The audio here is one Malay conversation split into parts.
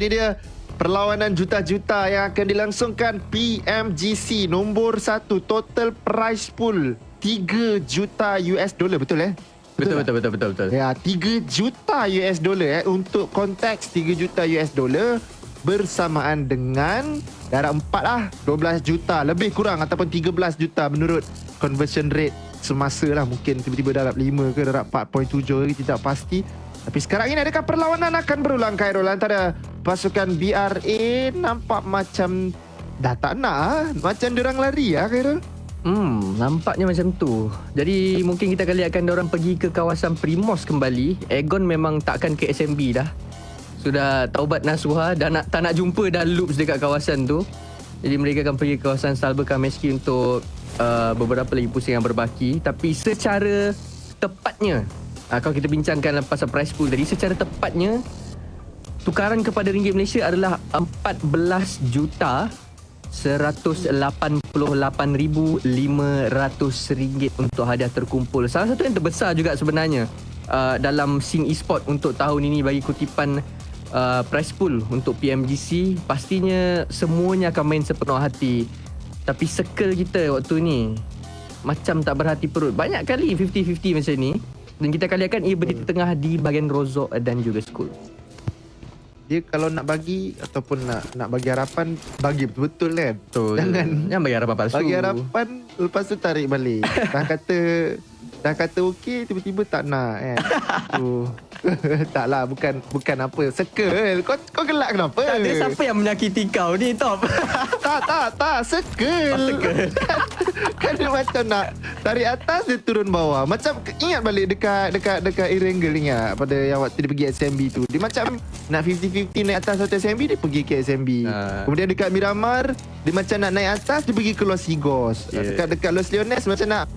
Ini dia perlawanan juta-juta yang akan dilangsungkan PMGC nombor 1. Total prize pool 3 juta US dollar, betul Betul. Ya, 3 juta US dollar untuk konteks 3 juta US dollar bersamaan dengan darab 4 lah, 12 juta lebih kurang ataupun 13 juta menurut conversion rate semasa lah. Mungkin tiba-tiba darab 5 ke darab 4.7 lagi, tidak pasti. Tapi sekarang ini adakah perlawanan akan berulang, Khairul, antara pasukan BRA? Nampak macam dah tak nak macam diorang lari ya, Khairul. Nampaknya macam tu. Jadi mungkin kita akan lihatkan diorang pergi ke kawasan Primos kembali. Aegon memang takkan ke SMB dah. Sudah taubat nasuha, tak nak jumpa dah loops dekat kawasan tu. Jadi mereka akan pergi ke kawasan Salber Kameski untuk beberapa lagi pusing yang berbaki. Tapi secara tepatnya, kalau kita bincangkan pasal price pool tadi, secara tepatnya tukaran kepada ringgit Malaysia adalah 14 juta 188,500 ringgit untuk hadiah terkumpul. Salah satu yang terbesar juga sebenarnya dalam scene e-sport untuk tahun ini bagi kutipan prize pool untuk PMGC. Pastinya semuanya akan main sepenuh hati. Tapi circle kita waktu ni macam tak berhati perut. Banyak kali 50-50 macam ni. Dan kita akan lihatkan ia berdiri tengah di bahagian Rozok dan juga School. Dia kalau nak bagi ataupun nak bagi harapan, bagi betul-betul kan. Betul. Jangan bagi harapan palsu. Bagi harapan, lepas tu tarik balik. Dah kata okey, tiba-tiba tak nak kan. Taklah, bukan apa. Circle. Kau gelak kenapa? Tak ada siapa yang menyakiti kau ni, Top. Tak. Circle. Kan dia macam nak tarik atas, dia turun bawah. Macam ingat balik dekat Erangel, ingat pada yang waktu dia pergi SMB tu. Dia macam nak 50-50 naik atas hotel SMB, dia pergi ke SMB. Kemudian dekat Miramar, dia macam nak naik atas, dia pergi ke Los Higos. Dekat Los Leones macam nak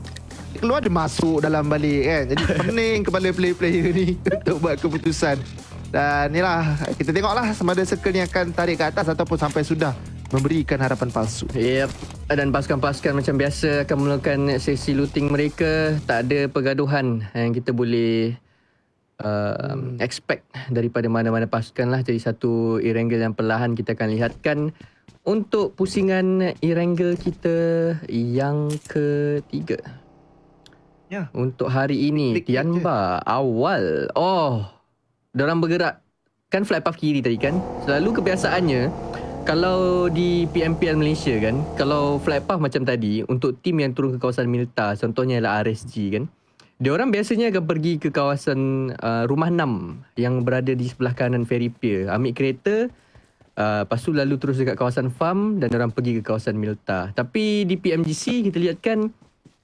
keluar, dia masuk dalam balik kan. Jadi pening kepala player-player ni untuk buat keputusan. Dan inilah, kita tengoklah sama ada circle ni akan tarik ke atas ataupun sampai sudah memberikan harapan palsu. Yep. Dan pasukan-pasukan macam biasa akan melakukan sesi looting mereka. Tak ada pergaduhan yang kita boleh expect daripada mana-mana pasukan lah. Jadi satu Erangel yang perlahan kita akan lihatkan untuk pusingan Erangel kita yang ketiga. Ya. Untuk hari ini Tianba awal. Diorang bergerak kan flight path kiri tadi kan. Selalu kebiasaannya kalau di PMPL Malaysia kan, kalau flight path macam tadi untuk tim yang turun ke kawasan Milta, contohnya ialah RSG kan, diorang biasanya akan pergi ke kawasan Rumah 6 yang berada di sebelah kanan ferry pier, ambil kereta, lepas tu lalu terus dekat kawasan farm dan diorang pergi ke kawasan Milta. Tapi di PMGC kita lihatkan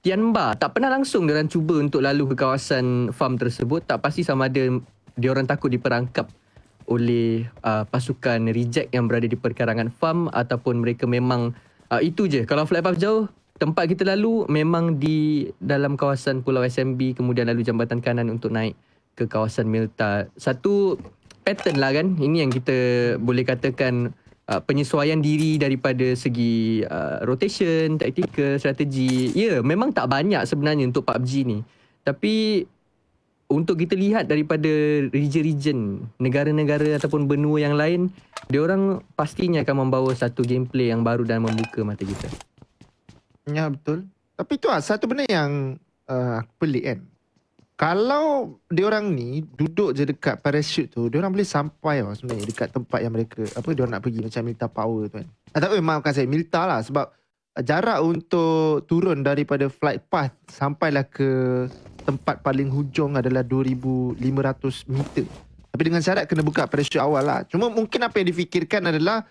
Tianba tak pernah langsung diorang cuba untuk lalu ke kawasan farm tersebut. Tak pasti sama ada diorang takut diperangkap oleh pasukan reject yang berada di perkarangan farm ataupun mereka memang itu je. Kalau flight path jauh, tempat kita lalu memang di dalam kawasan Pulau SMB, kemudian lalu jambatan kanan untuk naik ke kawasan Milta. Satu pattern lah kan. Ini yang kita boleh katakan penyesuaian diri daripada segi rotation, tactical, strategi. Ya, memang tak banyak sebenarnya untuk PUBG ni. Tapi untuk kita lihat daripada region-region, negara-negara ataupun benua yang lain, diorang pastinya akan membawa satu gameplay yang baru dan membuka mata kita. Ya, betul. Tapi tu satu benda yang pelik kan. Kalau diorang ni duduk je dekat parachute tu, diorang boleh sampai sebenarnya dekat tempat yang mereka, diorang nak pergi, macam Milta Power tu kan. Tapi maafkan saya, Milta lah, sebab jarak untuk turun daripada flight path sampailah ke tempat paling hujung adalah 2,500 meter. Tapi dengan syarat kena buka parachute awal lah. Cuma mungkin apa yang difikirkan adalah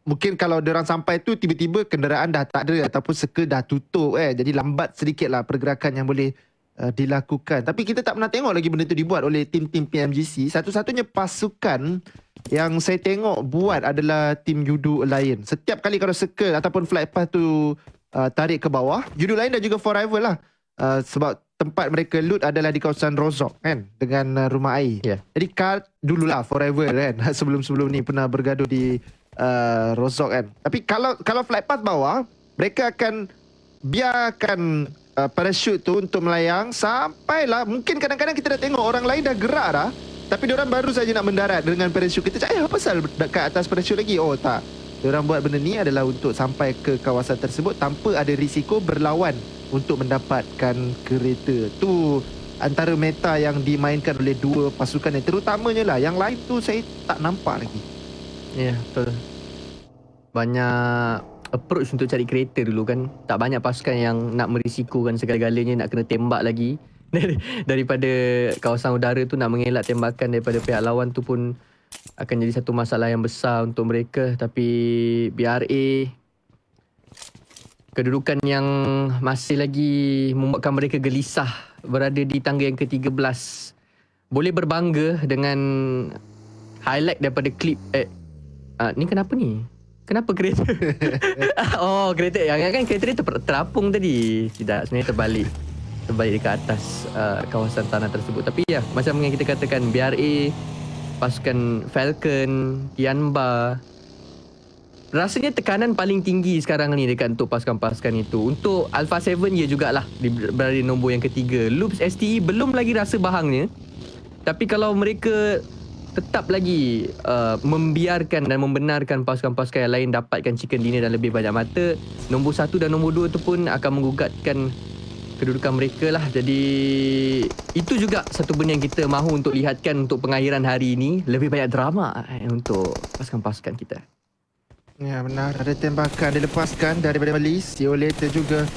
mungkin kalau diorang sampai tu tiba-tiba kenderaan dah tak ada ataupun circle dah tutup jadi lambat sedikit lah pergerakan yang boleh dilakukan. Tapi kita tak pernah tengok lagi benda tu dibuat oleh tim-tim PMGC. Satu-satunya pasukan yang saya tengok buat adalah tim Judo Alliance. Setiap kali kalau circle ataupun flight path tu tarik ke bawah, Judo Alliance dan juga Forever lah. Sebab tempat mereka loot adalah di kawasan Rozok kan, dengan rumah air. Jadi dululah Forever kan sebelum-sebelum ni pernah bergaduh di Rozok kan. Tapi kalau flight path bawah, mereka akan biarkan parachute tu untuk melayang sampailah, mungkin kadang-kadang kita dah tengok orang lain dah gerak dah, Tapi diorang baru saja nak mendarat dengan parachute. Kita cakap, apa pasal dekat atas parachute lagi? Oh tak, diorang buat benda ni adalah untuk sampai ke kawasan tersebut tanpa ada risiko berlawan untuk mendapatkan kereta. Tu antara meta yang dimainkan oleh dua pasukan yang terutamanya lah. Yang lain tu saya tak nampak lagi. Ya, betul. Banyak approach untuk cari kereta dulu kan. Tak banyak pasukan yang nak merisikokan segala-galanya, nak kena tembak lagi. Daripada kawasan udara tu, nak mengelak tembakan daripada pihak lawan tu pun akan jadi satu masalah yang besar untuk mereka. Tapi BRA, kedudukan yang masih lagi membuatkan mereka gelisah, berada di tangga yang ke-13. Boleh berbangga dengan highlight daripada klip ni kenapa ni? Kenapa kereta? Oh, kereta. Yang kan kereta ni terapung tadi. Tidak, sebenarnya terbalik dekat atas kawasan tanah tersebut. Tapi ya, macam yang kita katakan, BRA, pasukan Falcon, Tianba, rasanya tekanan paling tinggi sekarang ni dekat untuk pasukan-pasukan itu. Untuk Alpha 7 ya jugalah berada di nombor yang ketiga. Loops STE belum lagi rasa bahangnya. Tapi kalau mereka tetap lagi membiarkan dan membenarkan pasukan-pasukan yang lain dapatkan chicken dinner dan lebih banyak mata, nombor 1 dan nombor 2 tu pun akan menggugatkan kedudukan mereka lah. Jadi itu juga satu benda yang kita mahu untuk lihatkan untuk pengakhiran hari ini. Lebih banyak drama untuk pasukan-pasukan kita. Ya benar, ada tembakan dilepaskan daripada Melis. See you later juga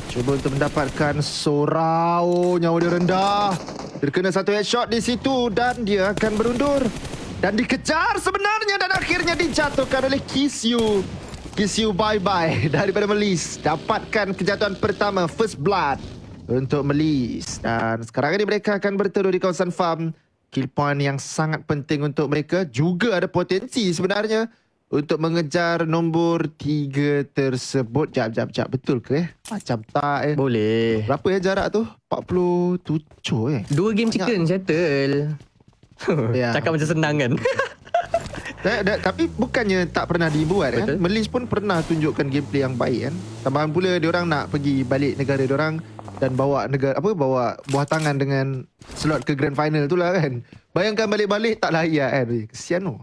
cuba untuk mendapatkan Sorao. Nyawa dia rendah. Terkena satu headshot di situ dan dia akan berundur. Dan dikejar sebenarnya dan akhirnya dijatuhkan oleh Kisyu. Kisyu bye-bye daripada Melis. Dapatkan kejatuhan pertama, first blood untuk Melis. Dan sekarang ini mereka akan berteduh di kawasan farm. Kill point yang sangat penting untuk mereka. Juga ada potensi sebenarnya untuk mengejar nombor 3 tersebut. Jap. Betul ke Macam tak Boleh. Berapa jarak tu? 47 2 game chicken settle. Ya. Cakap macam senang kan? Tapi bukannya tak pernah dibuat kan? Melis pun pernah tunjukkan gameplay yang baik kan? Tambahan pula diorang nak pergi balik negara diorang dan bawa bawa buah tangan dengan slot ke grand final tu lah kan? Bayangkan balik-balik tak layak kan? Kesian tu.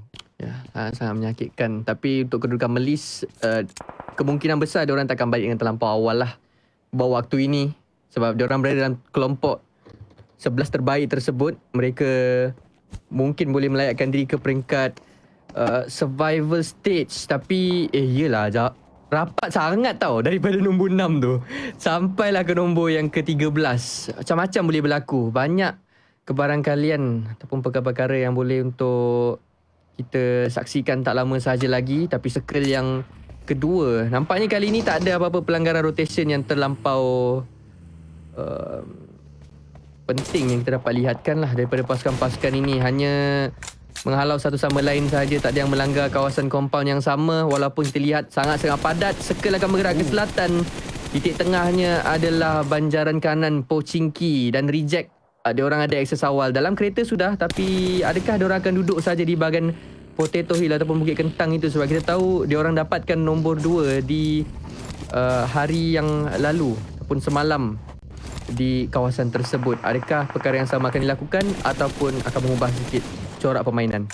Ya, sangat menyakitkan. Tapi untuk kedudukan Melis, kemungkinan besar diorang takkan balik dengan terlampau awal lah bawa waktu ini. Sebab diorang berada dalam kelompok 11 terbaik tersebut. Mereka mungkin boleh melayakkan diri ke peringkat survival stage. Tapi iyalah, rapat sangat tau daripada nombor 6 tu sampailah ke nombor yang ke-13. Macam-macam boleh berlaku. Banyak kebarangkalian ataupun perkara-perkara yang boleh untuk kita saksikan tak lama sahaja lagi. Tapi circle yang kedua, nampaknya kali ini tak ada apa-apa pelanggaran rotation yang terlampau penting yang kita dapat lihatkan lah daripada pasukan-pasukan ini. Hanya menghalau satu sama lain sahaja, tak ada yang melanggar kawasan compound yang sama. Walaupun kita lihat sangat-sangat padat. Circle akan bergerak ke selatan. Titik tengahnya adalah banjaran kanan Pochinki dan Reject. Diorang ada akses awal dalam kereta sudah. Tapi adakah diorang akan duduk saja di bahagian Potato Hill ataupun Bukit Kentang itu? Sebab kita tahu diorang dapatkan nombor 2 di hari yang lalu ataupun semalam di kawasan tersebut. Adakah perkara yang sama akan dilakukan ataupun akan mengubah sedikit corak permainan?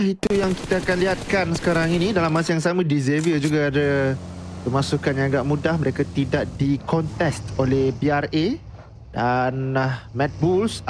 Itu yang kita akan lihatkan sekarang ini. Dalam masa yang sama, di Xavier juga ada pemasukan yang agak mudah. Mereka tidak dikontest oleh BRA. Dan Mad Bulls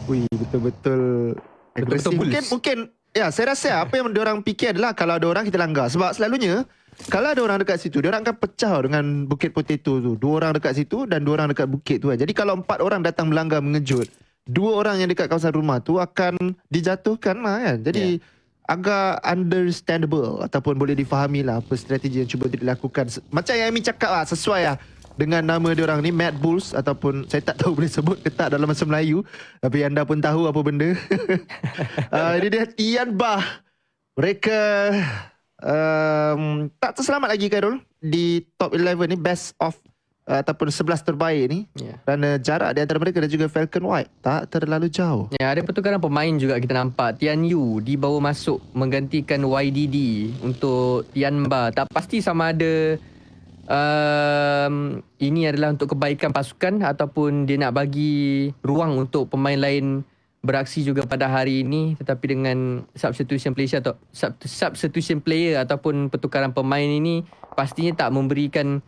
betul-betul agresif. Mungkin ya, saya rasa apa yang diorang fikir adalah kalau ada orang kita langgar. Sebab selalunya kalau ada orang dekat situ, diorang akan pecah dengan Bukit Potato tu. 2 orang dekat situ dan 2 orang dekat bukit tu. Jadi kalau 4 orang datang melanggar mengejut, 2 orang yang dekat kawasan rumah tu akan dijatuhkan lah kan. Jadi agak understandable ataupun boleh difahami lah apa strategi yang cuba dilakukan. Macam yang Amy cakap lah, sesuai lah dengan nama diorang ni, Mad Bulls, ataupun saya tak tahu boleh sebut ke tak dalam bahasa Melayu, tapi anda pun tahu apa benda. Ini dia Tianba. Mereka tak terselamat lagi Khairul di top 11 ni, best of ataupun 11 terbaik ni. Kerana jarak di antara mereka dan juga Falcon White tak terlalu jauh. Ya, ada pertukaran pemain juga kita nampak. Tian Yu dibawa masuk menggantikan YDD untuk Tianba. Tak pasti sama ada ini adalah untuk kebaikan pasukan ataupun dia nak bagi ruang untuk pemain lain beraksi juga pada hari ini, tetapi dengan substitution player ataupun pertukaran pemain ini pastinya tak memberikan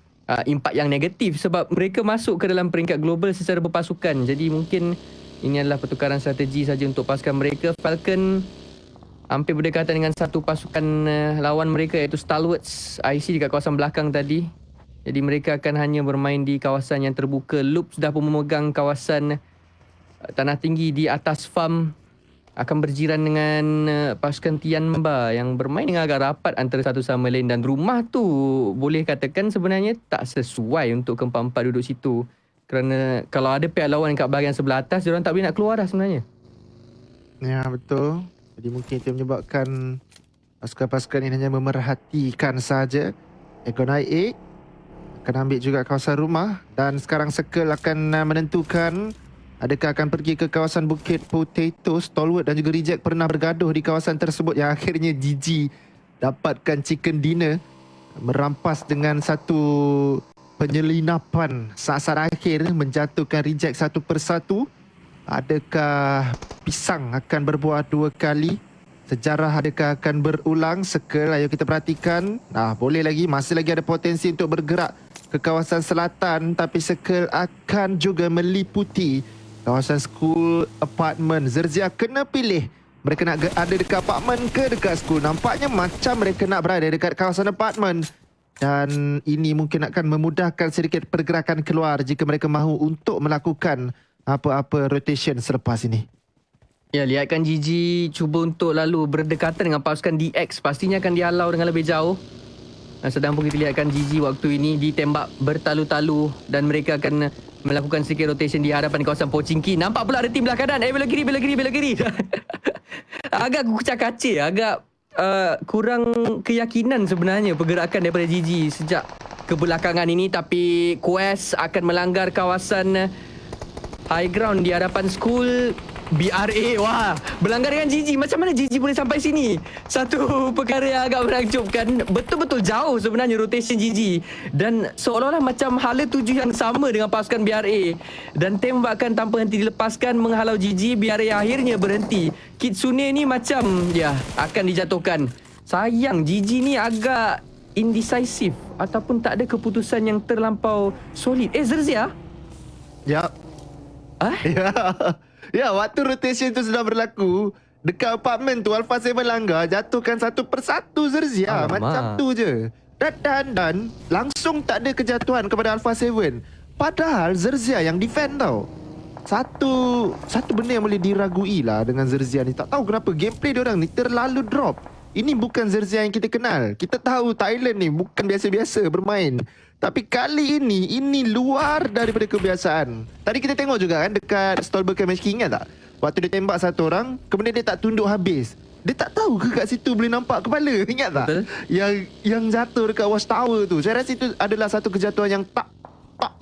impak yang negatif sebab mereka masuk ke dalam peringkat global secara berpasukan. Jadi mungkin ini adalah pertukaran strategi saja untuk pasukan mereka. Falcon hampir berdekatan dengan satu pasukan lawan mereka iaitu Stalwarts IC dekat kawasan belakang tadi. Jadi mereka akan hanya bermain di kawasan yang terbuka. Loop sudah pun memegang kawasan tanah tinggi di atas farm, akan berjiran dengan pasukan Tianba yang bermain dengan agak rapat antara satu sama lain, dan rumah tu boleh katakan sebenarnya tak sesuai untuk keempat-empat duduk situ. Kerana kalau ada pihak lawan kat bahagian sebelah atas, diorang tak boleh nak keluar dah sebenarnya. Ya, betul. Jadi mungkin itu menyebabkan pasukan-pasukan ini hanya memerhatikan saja. Egon IA akan ambil juga kawasan rumah, dan sekarang Circle akan menentukan adakah akan pergi ke kawasan Bukit Potato. Stalwart dan juga Reject pernah bergaduh di kawasan tersebut yang akhirnya GG dapatkan chicken dinner, merampas dengan satu penyelinapan saat-saat akhir, menjatuhkan Reject satu persatu. Adakah pisang akan berbuah dua kali? Sejarah adakah akan berulang? Circle, ayo kita perhatikan. Boleh lagi, masih lagi ada potensi untuk bergerak ke kawasan selatan, tapi Circle akan juga meliputi kawasan school apartment. Zerzia kena pilih. Mereka nak ada dekat apartment ke dekat school? Nampaknya macam mereka nak berada dekat kawasan apartment. Dan ini mungkin akan memudahkan sedikit pergerakan keluar jika mereka mahu untuk melakukan apa-apa rotation selepas ini. Ya, lihatkan Gigi cuba untuk lalu berdekatan dengan pasukan DX. Pastinya akan dihalau dengan lebih jauh. Dan sedang pun kita lihatkan Gigi waktu ini ditembak bertalu-talu, dan mereka akan melakukan sedikit rotation di hadapan kawasan Pochinki. Nampak pula ada tim belah kanan. Bela kiri. Agak kucak-kacir, agak kurang keyakinan sebenarnya pergerakan daripada Gigi sejak kebelakangan ini. Tapi Quest akan melanggar kawasan high ground di hadapan school. BRA, wah, berlanggar dengan Gigi. Macam mana Gigi boleh sampai sini? Satu perkara yang agak menakjubkan. Betul-betul jauh sebenarnya rotation Gigi, dan seolah-olah macam hala tuju yang sama dengan pasukan BRA. Dan tembakan tanpa henti dilepaskan menghalau Gigi. BRA akhirnya berhenti. Kitsune ni macam akan dijatuhkan. Sayang, Gigi ni agak indecisive ataupun tak ada keputusan yang terlampau solid. Zerzia? Ya. Ya, waktu rotation tu sedang berlaku, dekat apartmen tu Alpha 7 langgar, jatuhkan satu persatu Zerzia. Macam tu je. Dan langsung tak ada kejatuhan kepada Alpha 7. Padahal Zerzia yang defend tau. Satu benda yang boleh diragui lah dengan Zerzia ni. Tak tahu kenapa gameplay diorang ni terlalu drop. Ini bukan Zerzia yang kita kenal. Kita tahu Thailand ni bukan biasa-biasa bermain. Tapi kali ini luar daripada kebiasaan. Tadi kita tengok juga kan dekat Stolberg Match King, ingat tak? Waktu dia tembak satu orang, kemudian dia tak tunduk habis. Dia tak tahu ke kat situ boleh nampak kepala, ingat tak? Betul. Yang jatuh dekat Watchtower tu. Saya rasa itu adalah satu kejatuhan yang tak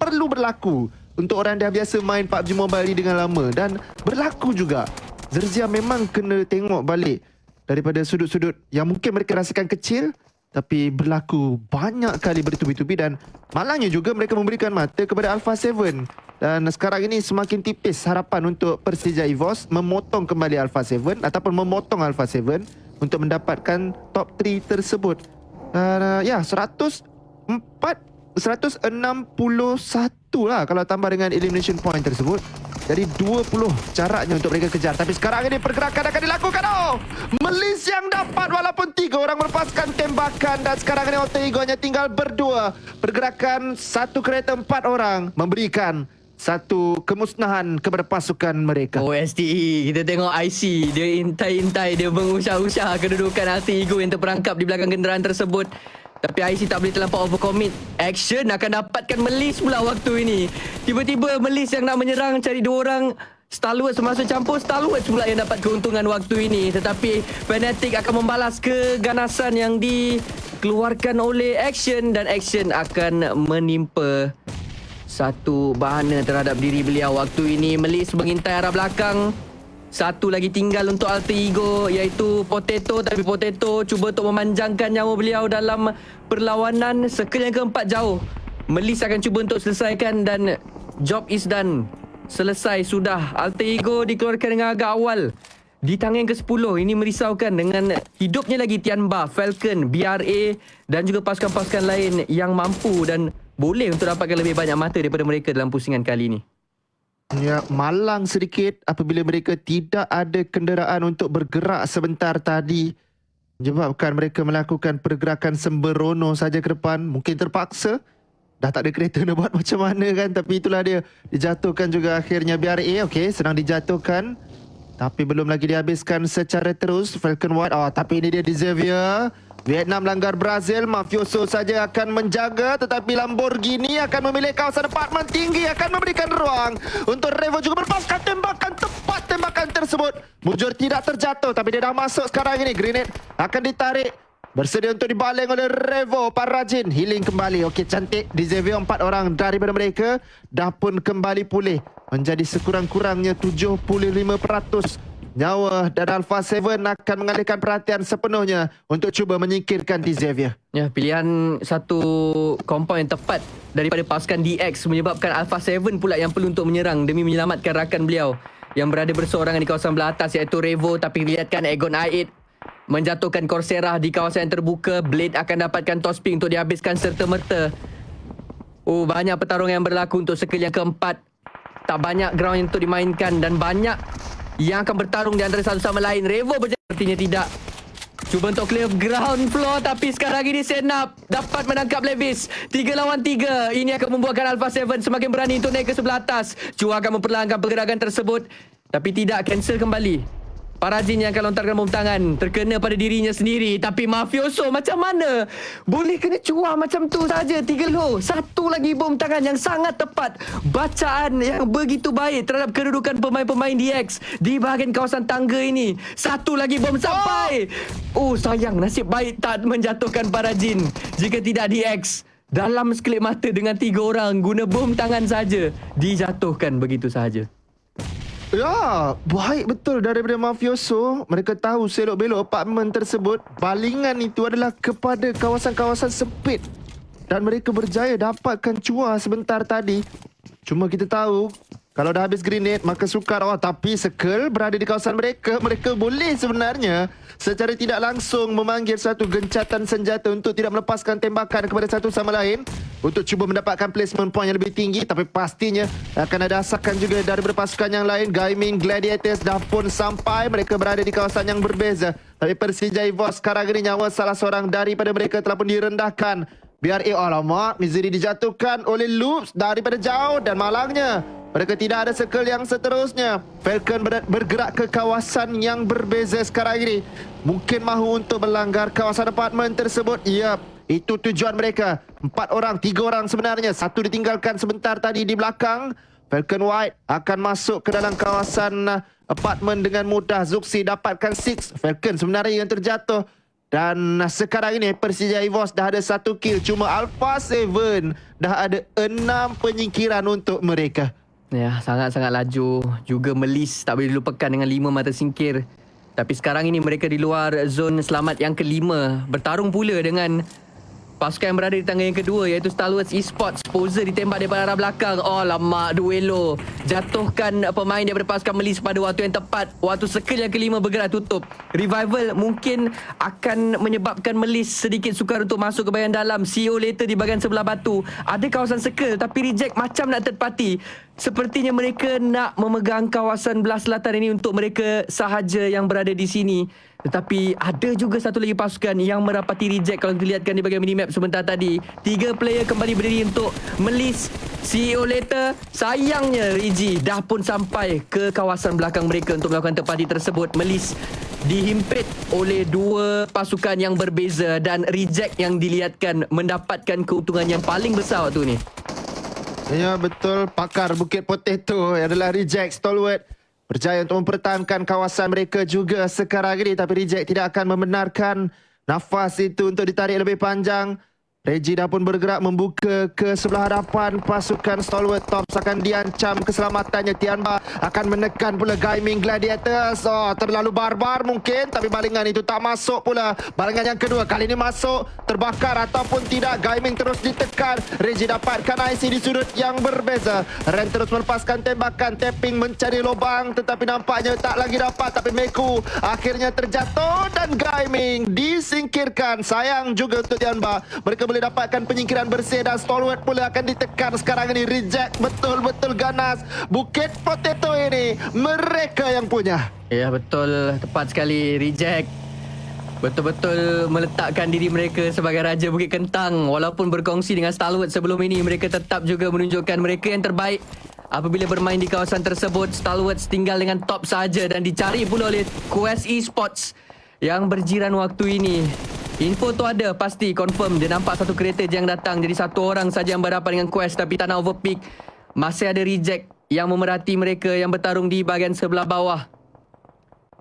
perlu berlaku untuk orang yang dah biasa main PUBG Mobile ni dengan lama. Dan berlaku juga. Zerzia memang kena tengok balik daripada sudut-sudut yang mungkin mereka rasakan kecil, tapi berlaku banyak kali bertubi-tubi, dan malangnya juga mereka memberikan mata kepada Alpha 7. Dan sekarang ini semakin tipis harapan untuk Persija EVOS memotong kembali Alpha 7 ataupun memotong Alpha 7 untuk mendapatkan top 3 tersebut. Dan 161 lah kalau tambah dengan elimination point tersebut. Jadi 20 jaraknya untuk mereka kejar. Tapi sekarang ini pergerakan akan dilakukan. Melis yang dapat walaupun 3 orang melepaskan tembakan. Dan sekarang ini Alter Ego hanya tinggal berdua. Pergerakan satu kereta 4 orang memberikan satu kemusnahan kepada pasukan mereka. STE, kita tengok IC. Dia intai-intai, dia mengusah-usah kedudukan Alter Ego yang terperangkap di belakang kenderaan tersebut. Tapi IC tak boleh terlampau overcommit. Action akan dapatkan Melis pula waktu ini. Tiba-tiba Melis yang nak menyerang, cari 2 orang. Stalwarts masuk campur. Stalwarts pula yang dapat keuntungan waktu ini. Tetapi Fnatic akan membalas keganasan yang dikeluarkan oleh Action. Dan Action akan menimpa satu bahana terhadap diri beliau waktu ini. Melis mengintai arah belakang. Satu lagi tinggal untuk alter ego, iaitu Potato. Tapi Potato cuba untuk memanjangkan nyawa beliau dalam perlawanan. Circle yang keempat jauh. Melis akan cuba untuk selesaikan dan job is done. Selesai sudah. Alter ego dikeluarkan dengan agak awal. Di tangan yang ke-10, ini merisaukan dengan hidupnya lagi Tianba, Falcon, BRA dan juga pasukan-pasukan lain yang mampu dan boleh untuk dapatkan lebih banyak mata daripada mereka dalam pusingan kali ini. Ya, malang sedikit apabila mereka tidak ada kenderaan untuk bergerak sebentar tadi. Menyebabkan mereka melakukan pergerakan sembrono saja ke depan. Mungkin terpaksa. Dah tak ada kereta nak buat macam mana kan. Tapi itulah dia. Dijatuhkan juga akhirnya BRA. Okey, senang dijatuhkan. Tapi belum lagi dihabiskan secara terus. Falcon White. Tapi ini dia di Xavier. Vietnam langgar Brazil. Mafioso saja akan menjaga. Tetapi Lamborghini akan memilih kawasan apartmen tinggi. Akan memberikan ruang untuk Revo juga berlepaskan tembakan. Tepat tembakan tersebut. Mujur tidak terjatuh. Tapi dia dah masuk sekarang ini. Grenade akan ditarik. Bersedia untuk dibaling oleh Revo. Parajin healing kembali. Okey, cantik. Di Xavier 4 orang daripada mereka dah pun kembali pulih. Menjadi sekurang-kurangnya 75%. Nyawa dan Alpha 7 akan mengalihkan perhatian sepenuhnya untuk cuba menyingkirkan di Xavier. Ya, pilihan satu kompon yang tepat daripada pasukan DX menyebabkan Alpha 7 pula yang perlu untuk menyerang demi menyelamatkan rakan beliau yang berada berseorangan di kawasan belah atas, iaitu Revo. Tapi lihatkan Aegon I8 menjatuhkan Coursera di kawasan yang terbuka. Blade akan dapatkan tosping untuk dihabiskan serta-merta. Banyak pertarungan yang berlaku untuk circle yang keempat. Tak banyak ground yang untuk dimainkan dan banyak yang akan bertarung di antara satu sama lain. Revo sepertinya tidak. Cuba untuk clear ground floor, tapi sekarang ini Senap dapat menangkap Levis. 3 lawan 3. Ini akan membuatkan Alpha 7 semakin berani untuk naik ke sebelah atas. Chua akan memperlahankan pergerakan tersebut, tapi tidak, cancel kembali. Parajin yang akan lontarkan bom tangan, terkena pada dirinya sendiri. Tapi Mafioso macam mana boleh kena Chua macam tu saja? 3 low. Satu lagi bom tangan yang sangat tepat. Bacaan yang begitu baik terhadap kedudukan pemain-pemain DX di bahagian kawasan tangga ini. Satu lagi bom sampai. Sayang, nasib baik tak menjatuhkan Parajin. Jika tidak, DX dalam sekelip mata dengan 3 orang guna bom tangan saja dijatuhkan begitu sahaja. Ya, baik betul daripada Mafioso. Mereka tahu selok-belok apartmen tersebut. Balingan itu adalah kepada kawasan-kawasan sempit. Dan mereka berjaya dapatkan Chua sebentar tadi. Cuma kita tahu, kalau dah habis grenade, maka sukar. Tapi Circle berada di kawasan mereka. Mereka boleh sebenarnya secara tidak langsung memanggil satu gencatan senjata untuk tidak melepaskan tembakan kepada satu sama lain, untuk cuba mendapatkan placement point yang lebih tinggi. Tapi pastinya akan ada asakan juga daripada pasukan yang lain. Gaming Gladiators dah pun sampai. Mereka berada di kawasan yang berbeza. Tapi Persija Evos sekarang ini nyawa salah seorang daripada mereka telah pun direndahkan. BRA, alamak, Mizuri dijatuhkan oleh Loops daripada jauh. Dan malangnya mereka tidak ada circle yang seterusnya. Falcon bergerak ke kawasan yang berbeza sekarang ini. Mungkin mahu untuk melanggar kawasan apartmen tersebut. Yap, itu tujuan mereka. 4 orang, 3 orang sebenarnya. Satu ditinggalkan sebentar tadi di belakang. Falcon White akan masuk ke dalam kawasan apartmen dengan mudah. Zuxi dapatkan 6. Falcon sebenarnya yang terjatuh. Dan sekarang ini Persija Evos dah ada 1 kill. Cuma Alpha 7 dah ada 6 penyingkiran untuk mereka. Ya, sangat-sangat laju. Juga Melis tak boleh dilupakan dengan 5 mata singkir. Tapi sekarang ini mereka di luar zon selamat yang ke-5. Bertarung pula dengan pasukan yang berada di tangga yang kedua, iaitu Stalwarts Esports. Poser ditembak daripada arah belakang. Lama duelo. Jatuhkan pemain daripada pasukan Melis pada waktu yang tepat. Waktu circle yang ke-5 bergerak tutup. Revival mungkin akan menyebabkan Melis sedikit sukar untuk masuk ke bahagian dalam. CEO later di bahagian sebelah batu. Ada kawasan circle tapi reject macam nak third party. Sepertinya mereka nak memegang kawasan belah selatan ini untuk mereka sahaja yang berada di sini. Tetapi ada juga satu lagi pasukan yang merapati reject kalau dilihatkan di bahagian minimap sebentar tadi. 3 player kembali berdiri untuk Melis. CEO later, sayangnya Rigi dah pun sampai ke kawasan belakang mereka untuk melakukan third party tersebut. Melis dihimpit oleh 2 pasukan yang berbeza dan reject yang dilihatkan mendapatkan keuntungan yang paling besar waktu ni. Ya, betul. Pakar Bukit Potato adalah reject Stalwart. Berjaya untuk mempertahankan kawasan mereka juga sekarang ini. Tapi reject tidak akan membenarkan nafas itu untuk ditarik lebih panjang. Reggie dah pun bergerak membuka ke sebelah hadapan pasukan Stalwart Tops akan diancam keselamatannya. Tianba akan menekan pula Gaming Gladiators. Terlalu barbar mungkin, tapi balingan itu tak masuk pula. Balingan yang kedua kali ini masuk, terbakar ataupun tidak. Gaming terus ditekan. Reggie dapatkan IC di sudut yang berbeza. Ren terus melepaskan tembakan, tapping mencari lubang, tetapi nampaknya tak lagi dapat. Tapi Meku akhirnya terjatuh dan Gaming disingkirkan. Sayang juga untuk Tianba. Mereka boleh dapatkan penyingkiran bersih dan Stalwart pula akan ditekan sekarang ini. Reject betul-betul ganas. Bukit Potato ini mereka yang punya. Ya, betul. Tepat sekali. Reject betul-betul meletakkan diri mereka sebagai Raja Bukit Kentang. Walaupun berkongsi dengan Stalwart sebelum ini, mereka tetap juga menunjukkan mereka yang terbaik. Apabila bermain di kawasan tersebut, Stalwart tinggal dengan top saja dan dicari pula oleh Quest Esports yang berjiran waktu ini. Info tu ada, pasti confirm. Dia nampak satu kereta je yang datang. Jadi satu orang saja yang berhadapan dengan Quest, tapi tak nak overpick. Masih ada Reject yang memerhati mereka yang bertarung di bahagian sebelah bawah.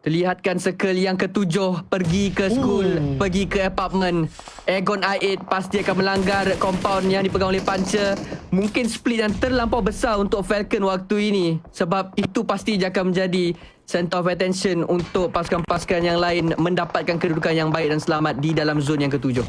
Terlihatkan circle yang ketujuh pergi ke school, pergi ke apartment. Aegon I8 pasti akan melanggar compound yang dipegang oleh Puncher. Mungkin split yang terlampau besar untuk Falcon waktu ini, sebab itu pasti akan menjadi center of attention untuk pasukan-pasukan yang lain mendapatkan kedudukan yang baik dan selamat di dalam zon yang ketujuh.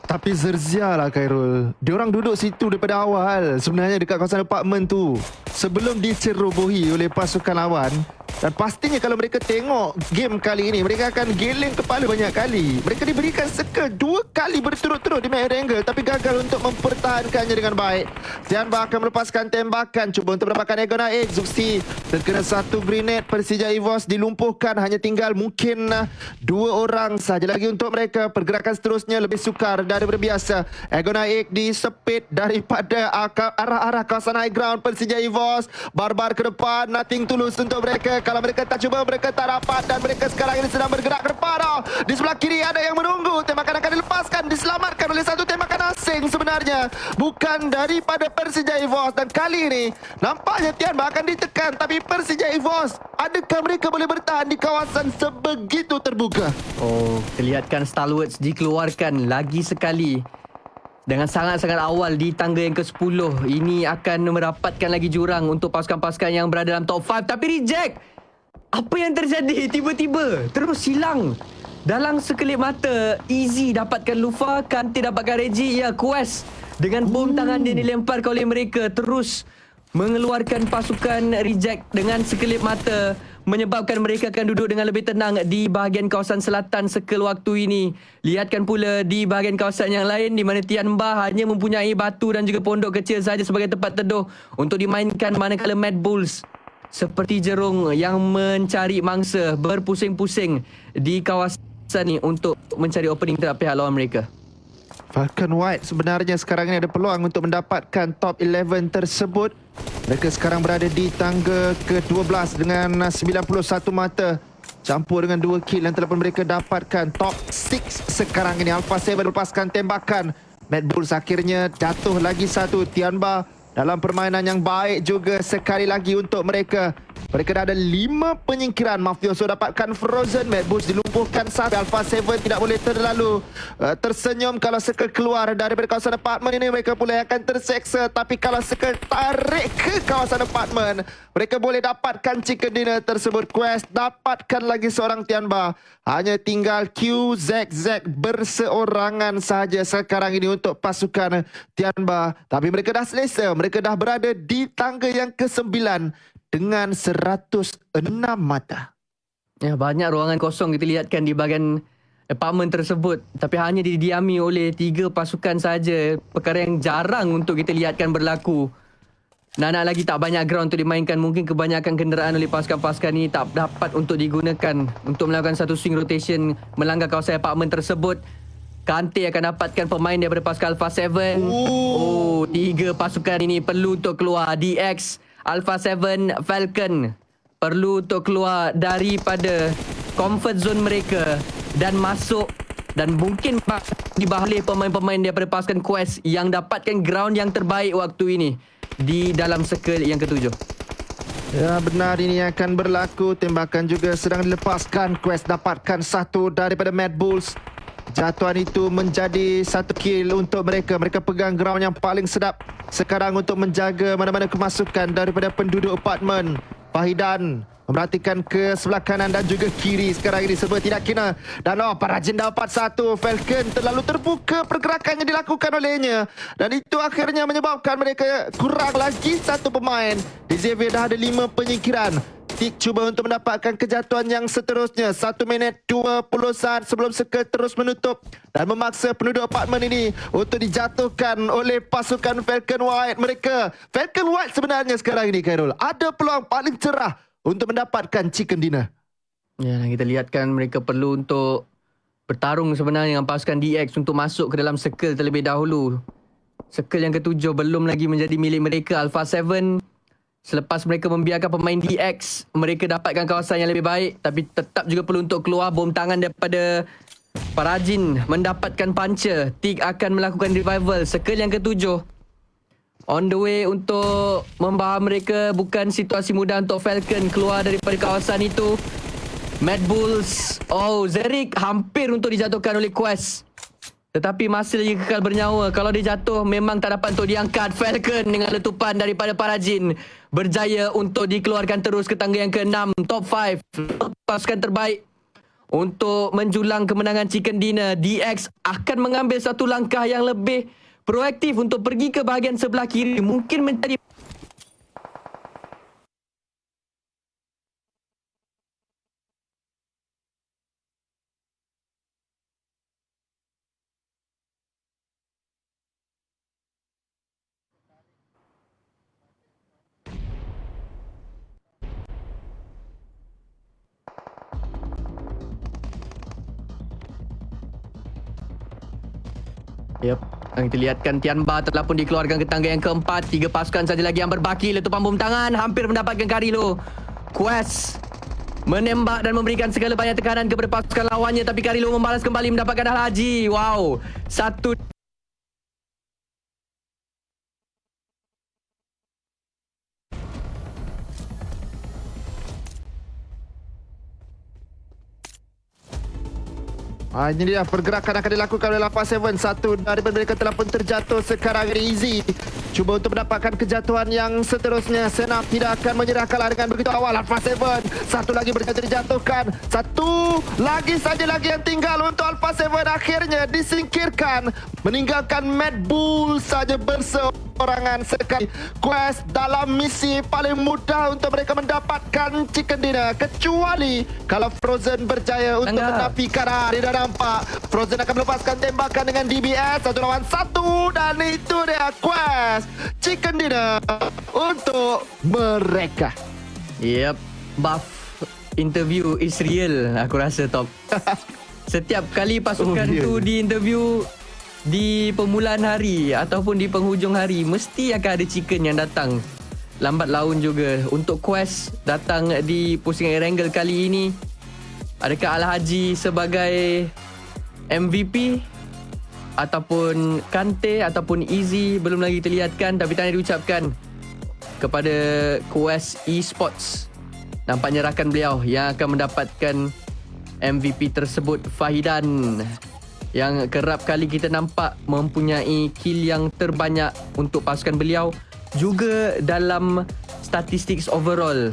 Tapi Zerzia lah Khairul. Diorang duduk situ daripada awal sebenarnya dekat kawasan apartmen tu, sebelum dicerobohi oleh pasukan lawan. Dan pastinya kalau mereka tengok game kali ini, mereka akan geleng kepala banyak kali. Mereka diberikan circle 2 kali berturut-turut di mid angle, tapi gagal untuk mempertahankannya dengan baik. Tianba akan melepaskan tembakan, cuba untuk mendapatkan Aegon AX. Zuxi terkena satu grenade. Persija EVOS dilumpuhkan. Hanya tinggal mungkin 2 orang saja lagi untuk mereka. Pergerakan seterusnya lebih sukar daripada biasa. Aegon AX disepit daripada arah-arah kawasan high ground Persija EVOS. Barbar ke depan, nothing tulus untuk mereka. Kalau mereka tak cuba, mereka tak dapat. Dan mereka sekarang ini sedang bergerak ke depan. Di sebelah kiri ada yang menunggu. Tembakan akan dilepaskan, diselamatkan oleh satu tembakan asing sebenarnya, bukan daripada Persija EVOS. Dan kali ini nampaknya Tianba akan ditekan. Tapi Persija EVOS, adakah mereka boleh bertahan di kawasan sebegitu terbuka? Terlihatkan Stalwarts dikeluarkan lagi sekali dengan sangat-sangat awal di tangga yang ke-10. Ini akan merapatkan lagi jurang untuk pasukan-pasukan yang berada dalam top 5. Tapi Reject, apa yang terjadi? Tiba-tiba terus hilang dalam sekelip mata. Easy dapatkan Lufa, Kante dapatkan Reggie. Ya, Quest dengan bom tangan dia dilemparkan oleh mereka, terus mengeluarkan pasukan Reject dengan sekelip mata, menyebabkan mereka akan duduk dengan lebih tenang di bahagian kawasan selatan circle waktu ini. Lihatkan pula di bahagian kawasan yang lain, di mana Tianba hanya mempunyai batu dan juga pondok kecil saja sebagai tempat teduh untuk dimainkan, manakala Mad Bulls seperti jerung yang mencari mangsa berpusing-pusing di kawasan ini untuk mencari opening terhadap pihak lawan mereka. Falcon White sebenarnya sekarang ini ada peluang untuk mendapatkan top 11 tersebut. Mereka sekarang berada di tangga ke-12 dengan 91 mata, campur dengan 2 kill yang telah pun mereka dapatkan. Top 6 sekarang ini. Alpha 7 melepaskan tembakan. Mad Bulls akhirnya jatuh lagi satu. Tianba dalam permainan yang baik juga sekali lagi untuk mereka. Mereka dah ada 5 penyingkiran. Mafioso dapatkan Frozen. Mad Bulls dilumpuhkan satu. Alpha 7 tidak boleh terlalu tersenyum kalau circle keluar daripada kawasan apartmen ini. Mereka pula akan terseksa. Tapi kalau circle tarik ke kawasan apartmen, mereka boleh dapatkan chicken dinner tersebut. Quest dapatkan lagi seorang Tianba. Hanya tinggal Q, Zack berseorangan sahaja sekarang ini untuk pasukan Tianba. Tapi mereka dah selesa. Mereka dah berada di tangga yang ke-9 dengan 106 mata. Ya, banyak ruangan kosong kita lihatkan di bahagian apartmen tersebut, tapi hanya didiami oleh 3 pasukan saja. Perkara yang jarang untuk kita lihatkan berlaku. Nak lagi tak banyak ground untuk dimainkan. Mungkin kebanyakan kenderaan oleh pasukan-pasukan ini tak dapat untuk digunakan untuk melakukan satu swing rotation melanggar kawasan apartmen tersebut. Kante akan dapatkan pemain daripada pasukan Alpha 7. 3 pasukan ini perlu untuk keluar. DX, Alpha 7, Falcon perlu untuk keluar daripada comfort zone mereka dan masuk, dan mungkin dibahali pemain-pemain daripada pasukan Quest yang dapatkan ground yang terbaik waktu ini di dalam circle yang ke-7. Ya, benar, ini akan berlaku. Tembakan juga sedang dilepaskan. Quest dapatkan satu daripada Mad Bulls. Jatuhan itu menjadi satu kill untuk mereka. Mereka pegang ground yang paling sedap sekarang untuk menjaga mana-mana kemasukan daripada penduduk apartmen. Fahidan memerhatikan ke sebelah kanan dan juga kiri sekarang ini serba tidak kena. Dan Parajin dapat satu. Falcon terlalu terbuka pergerakan yang dilakukan olehnya. Dan itu akhirnya menyebabkan mereka kurang lagi satu pemain. Di Xavier dah ada 5 penyingkiran. Tik cuba untuk mendapatkan kejatuhan yang seterusnya. 1 minit 20 saat sebelum Circle terus menutup dan memaksa penduduk apartmen ini untuk dijatuhkan oleh pasukan Falcon White. Falcon White sebenarnya sekarang ini, Khairul, ada peluang paling cerah untuk mendapatkan chicken dinner. Ya, kita lihatkan mereka perlu untuk bertarung sebenarnya dengan pasukan DX untuk masuk ke dalam Circle terlebih dahulu. Circle yang ketujuh belum lagi menjadi milik mereka. Alpha 7, selepas mereka membiarkan pemain DX, mereka dapatkan kawasan yang lebih baik, tapi tetap juga perlu untuk keluar. Bom tangan daripada Parajin mendapatkan puncher. Tik akan melakukan revival. Circle yang ketujuh on the way untuk membawa mereka. Bukan situasi mudah untuk Falcon keluar daripada kawasan itu. Mad Bulls, Zerik hampir untuk dijatuhkan oleh Quest, tetapi masih lagi kekal bernyawa. Kalau dia jatuh memang tak dapat untuk diangkat. Falcon dengan letupan daripada Parajin berjaya untuk dikeluarkan terus ke tangga yang ke-6. Top 5 pasukan terbaik untuk menjulang kemenangan Chicken Dinner. DX akan mengambil satu langkah yang lebih proaktif untuk pergi ke bahagian sebelah kiri. Mungkin mencari yang kita lihatkan Tianba telah pun dikeluarkan ke tangga yang ke-4. 3 pasukan saja lagi yang berbaki. Letupan bom tangan hampir mendapatkan Karilo. Quest menembak dan memberikan segala banyak tekanan kepada pasukan lawannya, tapi Karilo membalas kembali mendapatkan Al-Haji. Wow, satu Ini dia pergerakan akan dilakukan oleh Alpha 7. Satu daripada mereka telah pun terjatuh sekarang ini. Easy cuba untuk mendapatkan kejatuhan yang seterusnya. Senap tidak akan menyerah kalah dengan begitu awal. Alpha 7 satu lagi berjaya dijatuhkan. Satu lagi saja lagi yang tinggal untuk Alpha 7. Akhirnya disingkirkan, meninggalkan Mad Bull saja berseorangan sekali. Quest dalam misi paling mudah untuk mereka mendapatkan chicken dinner, kecuali kalau Frozen berjaya untuk menafikan. Dia nampak Frozen akan melepaskan tembakan dengan DBS 1 lawan 1, dan itu dia Quest chicken dinner untuk mereka. Yep, buff interview is real, aku rasa Top. Setiap kali pasukan tu di interview di permulaan hari ataupun di penghujung hari, mesti akan ada chicken yang datang lambat laun juga. Untuk Quest datang di pusingan Erangel kali ini, adakah Al-Haji sebagai MVP ataupun Kante ataupun Easy, belum lagi terlihatkan, tapi tadi diucapkan kepada Quest Esports. Nampaknya rakan beliau yang akan mendapatkan MVP tersebut. Fahidan yang kerap kali kita nampak mempunyai kill yang terbanyak untuk pasukan beliau, juga dalam statistik overall.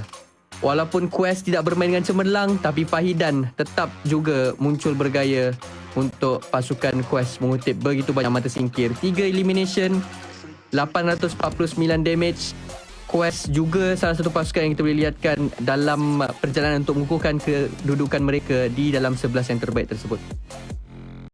Walaupun Quest tidak bermain dengan cemerlang, tapi Fahidan tetap juga muncul bergaya untuk pasukan Quest, mengutip begitu banyak mata singkir. 3 elimination, 849 damage. Quest juga salah satu pasukan yang kita boleh lihatkan dalam perjalanan untuk mengukuhkan kedudukan mereka di dalam 11 yang terbaik tersebut.